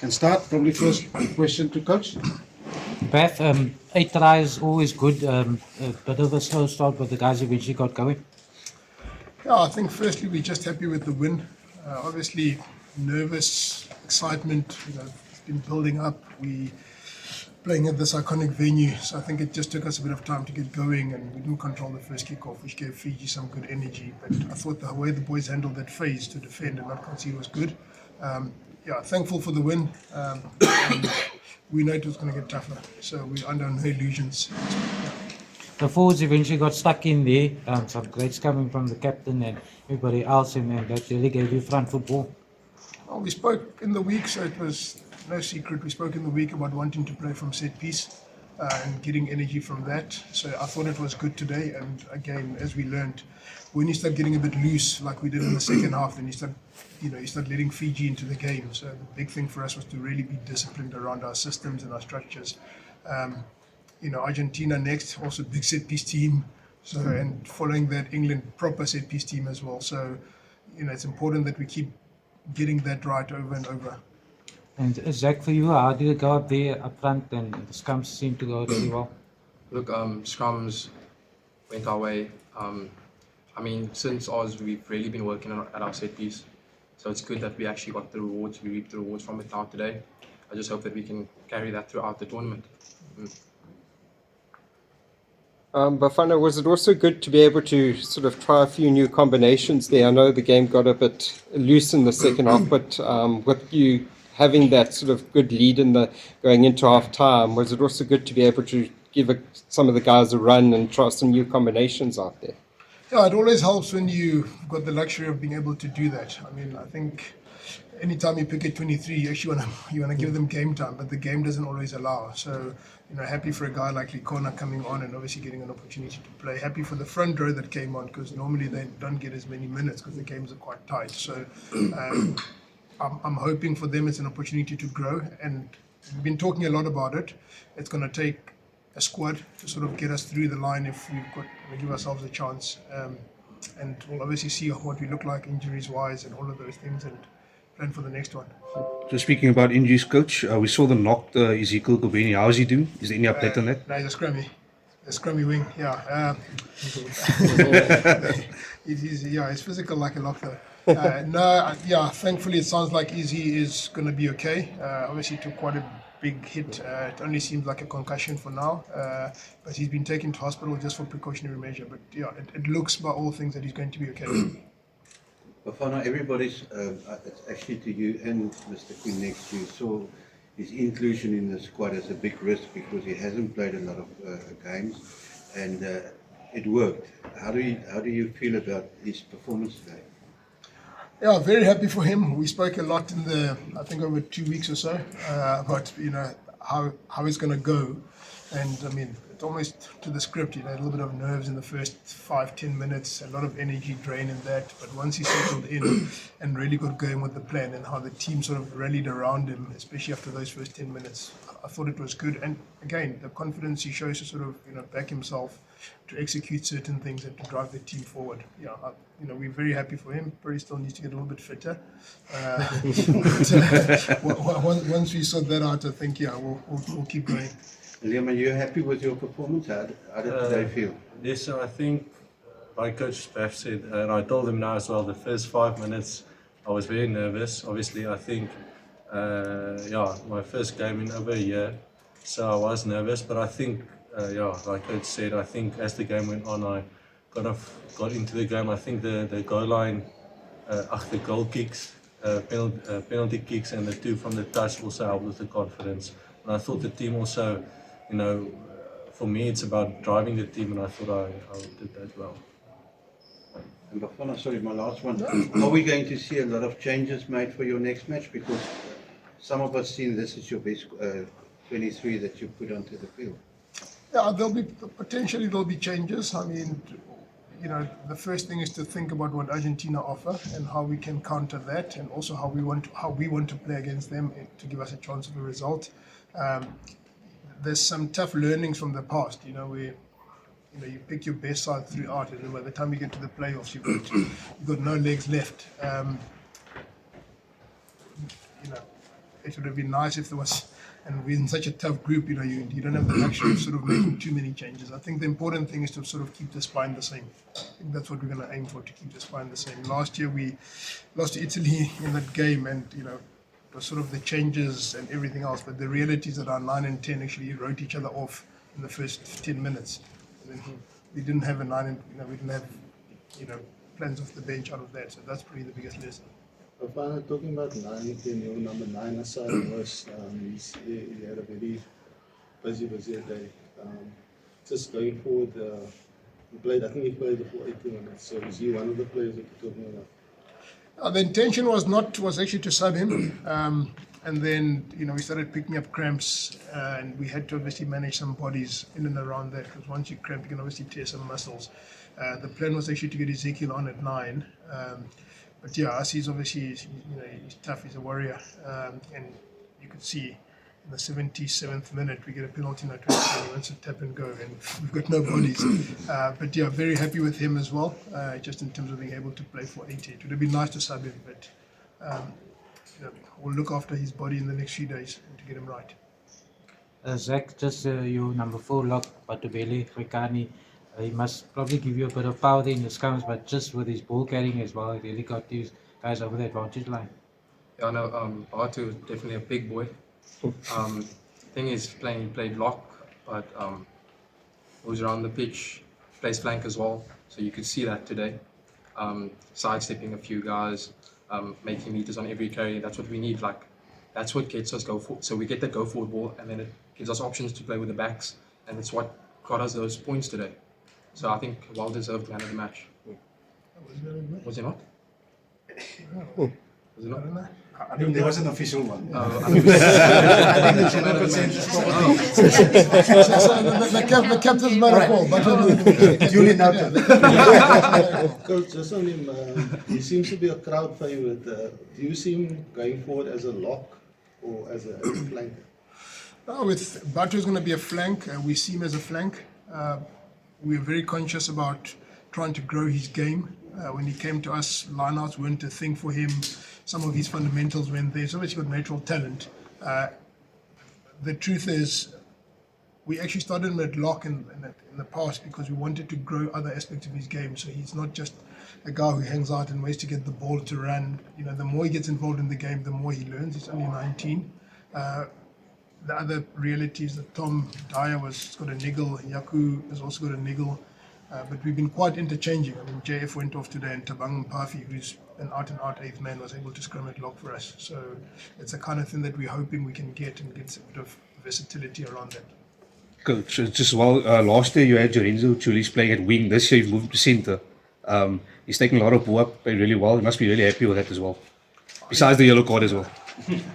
can start. Probably first question to coach. Beth, 8 tries, always good. A bit of a slow start, but the guys eventually got going. Yeah, I think firstly we're just happy with the win. Obviously, nervous, excitement. It's been building up. We playing at this iconic venue, so I think it just took us a bit of time to get going, and we didn't control the first kickoff, which gave Fiji some good energy. But I thought the way the boys handled that phase to defend and not concede was good. Thankful for the win. And we know it was going to get tougher, so we're under no illusions. The forwards eventually got stuck in there. Some greats coming from the captain and everybody else, and that really gave you front football. Well, we spoke in the week, so it was no secret. We spoke in the week about wanting to play from set piece and getting energy from that. So I thought it was good today. And again, as we learned, when you start getting a bit loose, like we did in the second half, then you start letting Fiji into the game. So the big thing for us was to really be disciplined around our systems and our structures. Argentina next, also big set piece team. So and following that, England proper set piece team as well. So it's important that we keep getting that right over and over. And Zach, for you, how did it go up there up front? And the scrums seemed to go really well. Look, scrums went our way. Since Oz, we've really been working at our set piece. So it's good that we actually got the rewards. We reaped the rewards from it now today. I just hope that we can carry that throughout the tournament. Bafana, was it also good to be able to sort of try a few new combinations there? I know the game got a bit loose in the second half, but with you having that sort of good lead in the going into half time, was it also good to be able to give some of the guys a run and try some new combinations out there? Yeah, it always helps when you've got the luxury of being able to do that. I think anytime you pick a 23, you actually want to give them game time, but the game doesn't always allow. So, happy for a guy like Likona coming on and obviously getting an opportunity to play. Happy for the front row that came on, because normally they don't get as many minutes because the games are quite tight. So I'm hoping for them it's an opportunity to grow, and we've been talking a lot about it. It's going to take a squad to sort of get us through the line if we give ourselves a chance. And we'll obviously see what we look like injuries-wise and all of those things, and plan for the next one. So speaking about injuries, coach, we saw the knocked Ezekiel Kobeni. How is he doing? Is there any update on that? No, he's a scrummy wing. Yeah, he's physical like a locker. Thankfully it sounds like Izzy is going to be okay. Obviously took quite a big hit. It only seems like a concussion for now, but he's been taken to hospital just for precautionary measure. But it looks by all things that he's going to be okay. Bafana, everybody's, it's actually to you and Mr. Quinn next to you, saw his inclusion in the squad as a big risk because he hasn't played a lot of games, and it worked. How do you feel about his performance today? Yeah, very happy for him. We spoke a lot I think over 2 weeks or so, about how it's going to go, and it's almost to the script. A little bit of nerves in the first 5-10 minutes, a lot of energy drain in that. But once he settled in and really got going with the plan and how the team sort of rallied around him, especially after those first 10 minutes, I thought it was good. And again, the confidence he shows to sort of back himself to execute certain things and to drive the team forward. We're very happy for him. Probably still needs to get a little bit fitter. Once we sort that out, I think we'll keep going. Liam, are you happy with your performance? How did today feel? Yes, so I think, like Coach Baf said, and I told him now as well, the first 5 minutes I was very nervous. Obviously, I think, my first game in over a year, so I was nervous. But I think, like Coach said, I think as the game went on, I got into the game. I think the goal line, the goal kicks, penalty kicks, and the 2 from the touch also helped with the confidence. And I thought the team also, for me, it's about driving the team, and I thought I did that well. And Bafana, sorry, my last one. Are we going to see a lot of changes made for your next match? Because some of us seen this is your best 23 that you put onto the field. Yeah, there'll be changes. The first thing is to think about what Argentina offer and how we can counter that, and also how we want to play against them to give us a chance of a result. There's some tough learnings from the past, where you pick your best side throughout, and by the time you get to the playoffs, you've got no legs left. it would have been nice if there was, and we're in such a tough group, you don't have the luxury of sort of making too many changes. I think the important thing is to sort of keep the spine the same. I think that's what we're going to aim for, to keep the spine the same. Last year we lost to Italy in that game, and it was sort of the changes and everything else, but the reality is that our 9 and 10 actually wrote each other off in the first 10 minutes. And then we didn't have a 9 and, we didn't have, plans off the bench out of that, so that's probably the biggest lesson. Bafana, talking about 9, your number 9 asert was, he had a very busy day. Just going forward, I think he played for 18 minutes, so is he one of the players that you're talking about? The intention was actually to sub him, and then we started picking up cramps, and we had to obviously manage some bodies in and around that, because once you cramp, you can obviously tear some muscles. The plan was actually to get Ezekiel on at 9, but yeah, he's obviously he's tough, he's a warrior, and you could see in the 77th minute we get a penalty in our 20, he wants to tap and go, and we've got no bodies. But yeah, very happy with him as well, just in terms of being able to play for 80. It would have been nice to sub him, but we'll look after his body in the next few days and to get him right. Zach, just your number 4 lock, Batubele, Rekani. He must probably give you a bit of power there in the scrums, but just with his ball carrying as well, he really got these guys over the advantage line. Yeah, no, Batu is definitely a big boy. Thing is, he played lock, but moves around the pitch, plays flank as well, so you could see that today. Sidestepping a few guys, making meters on every carry, that's what we need. That's what gets us go forward. So we get that go forward ball, and then it gives us options to play with the backs, and it's what got us those points today. So I think well deserved man of the match. Was he not? Was he not? I think there was an official one. The captain's man of all, but Duly noted. Coach, just on him, he seems to be a crowd favourite. Do you see him going forward as a lock or as a flanker? With Batu is going to be a flank. We see him as a flank. We're very conscious about trying to grow his game. When he came to us, lineouts weren't a thing for him. Some of his fundamentals went there. He's obviously got natural talent. The truth is, we actually started him at lock in the past because we wanted to grow other aspects of his game. So he's not just a guy who hangs out and waits to get the ball to run. The more he gets involved in the game, the more he learns. He's only 19. The other reality is that Tom Dyer has got a niggle, Yaku has also got a niggle, but we've been quite interchanging. I mean, JF went off today, and Tabang Mpafi, who's an out-and-out 8th man, was able to scrum at lock for us. So it's the kind of thing that we're hoping we can get and get a bit of versatility around that. Coach, just last year you had Lorenzo Chulis playing at wing. This year you've moved to centre. He's taking a lot of ball up, playing really well. He must be really happy with that as well. Besides the yellow card as well.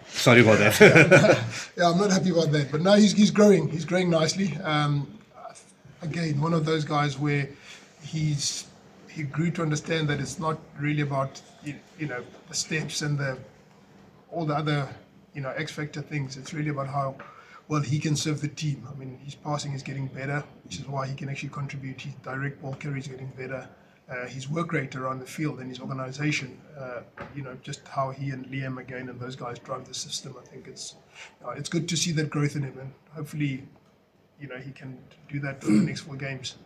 Sorry about that. Yeah, I'm not happy about that. But no, he's growing. He's growing nicely. Again, one of those guys where he grew to understand that it's not really about the steps and all the other X factor things. It's really about how well he can serve the team. I mean, his passing is getting better, which is why he can actually contribute. His direct ball carry is getting better. His work rate around the field and his organisation, just how he and Liam again and those guys drive the system. I think it's good to see that growth in him, and hopefully, he can do that for the next 4 games.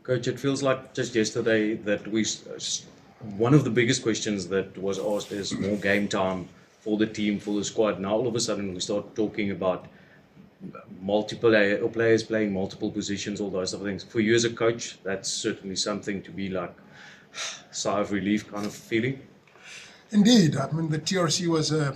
Coach, it feels like just yesterday that one of the biggest questions that was asked is more game time for the team, for the squad. Now all of a sudden we start talking about multiple players playing multiple positions, all those other things. For you as a coach, that's certainly something to be like sigh of relief kind of feeling. Indeed, I mean the TRC was it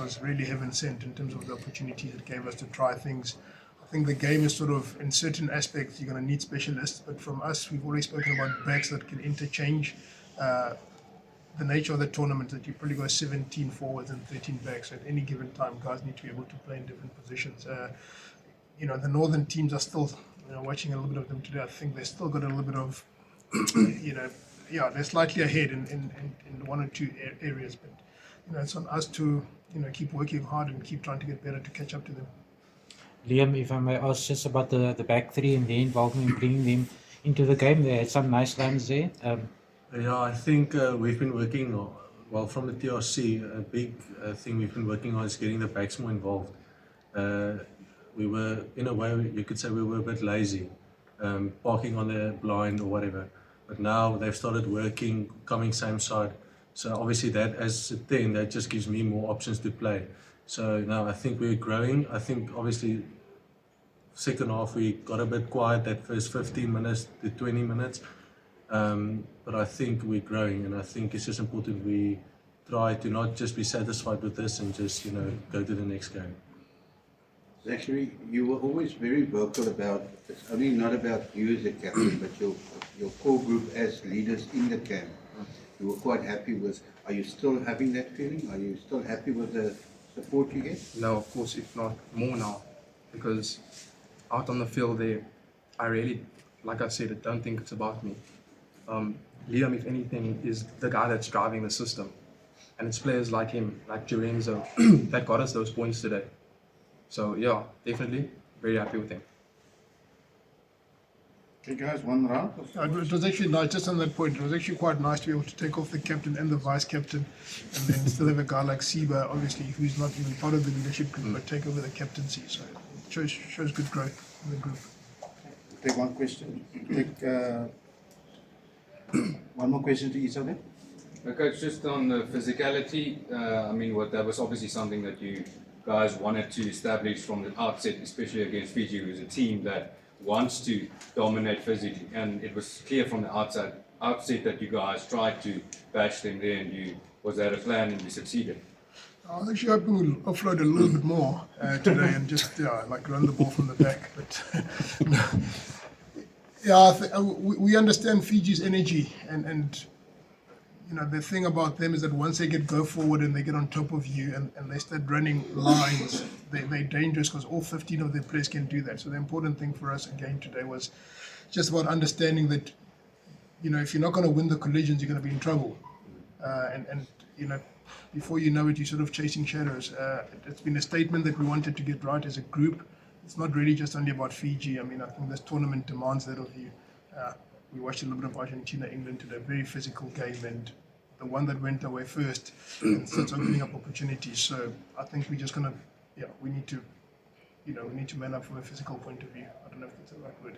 was really heaven sent in terms of the opportunities it gave us to try things. I think the game is sort of, in certain aspects, you're going to need specialists, but from us, we've always spoken about backs that can interchange. The nature of the tournament that you probably got 17 forwards and 13 backs. So at any given time, guys need to be able to play in different positions. The northern teams are still, watching a little bit of them today, I think they still got a little bit of, they're slightly ahead in 1 or 2 areas. But, it's on us to, keep working hard and keep trying to get better to catch up to them. Liam, if I may ask just about the back 3 and their involvement in bringing them into the game. They had some nice runs there. Yeah, I think we've been working well, from the TRC, a big thing we've been working on is getting the backs more involved. We were, in a way, you could say we were a bit lazy, parking on the blind or whatever. But now they've started working, coming same side. So obviously that, as a 10, that just gives me more options to play. So now I think we're growing. I think obviously second half we got a bit quiet that first 15 minutes to 20 minutes. But I think we're growing, and I think it's just important we try to not just be satisfied with this and just, go to the next game. Actually, you were always very vocal about, it's only not about you as a captain, but your core group as leaders in the camp. You were quite happy with, are you still having that feeling? Are you still happy with the support you get? No, of course, if not more now, because out on the field there, I really, like I said, I don't think it's about me. Liam, if anything, is the guy that's driving the system. And it's players like him, like Lorenzo, that got us those points today. So yeah, definitely very happy with him. Okay, guys, one round. It was actually nice, just on that point, it was actually quite nice to be able to take off the captain and the vice captain and then still have a guy like Siba, obviously, who's not even part of the leadership group, but take over the captaincy. So it shows good growth in the group. Take one question. Take one more question to each of them. Coach, just on the physicality, that was obviously something that you guys wanted to establish from the outset, especially against Fiji, who's a team that wants to dominate physically. And it was clear from the outset that you guys tried to bash them there, and was that a plan and you succeeded? I was actually hoping we'll offload a little bit more today and just run the ball from the back. But we understand Fiji's energy, and the thing about them is that once they go forward and they get on top of you and they start running lines, they're dangerous because all 15 of their players can do that. So the important thing for us again today was just about understanding that if you're not going to win the collisions, you're going to be in trouble. And before you know it, you're sort of chasing shadows. It's been a statement that we wanted to get right as a group. It's not really just only about Fiji. I think this tournament demands that of you. We watched a little bit of Argentina, England today, very physical game, and the one that went away first starts opening up opportunities. So I think we're just gonna, we need to man up from a physical point of view. I don't know if that's the right word.